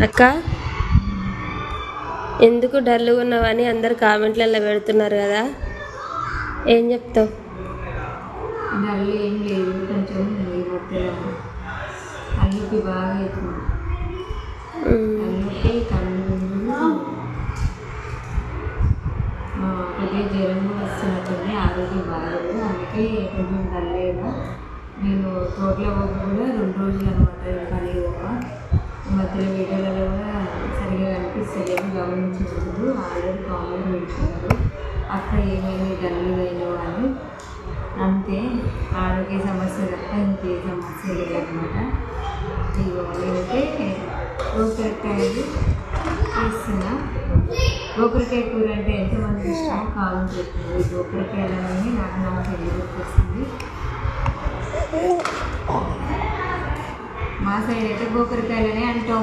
అక్క ఎందుకు డల్గా ఉన్నావని అందరు కామెంట్లలో పెడుతున్నారు కదా, ఏం చెప్తావు? డల్ ఏం లేదు, కొంచెం ఈ మధ్య అల్లుకి బాగా అవుతుంది. అల్లుకి కళ్ళు కొద్దిగా జ్వరం వస్తున్నట్టుంది, ఆరోగ్యం బాగలేదు. అందుకే కొంచెం డల్లేగా నేను తోటలో కూడా 2 రోజులు అనమాట పని ఒక మధ్యలో వీడియోలలో కూడా సరిగా కనిపిస్తలేదు, గమనించకూడదు. ఆల్రెడీ కామెంట్ పెడుతున్నారు అక్క ఏమైంది డల్గా అయినావు అని. అంతే, ఆరోగ్య సమస్య తప్ప ఇంకే సమస్య లేదనమాట. ఇగో నేనైతే గోకరకాయలు చేస్తున్నా. గోకరకాయ కూర అంటే ఎంతమంది ఇష్టమో కామెంట్ చెప్తుంది. గోకరకాయలని నాకు పెళ్లి గుర్తొస్తుంది. మా సైడ్ అయితే గోకరకాయలనే అంటాం.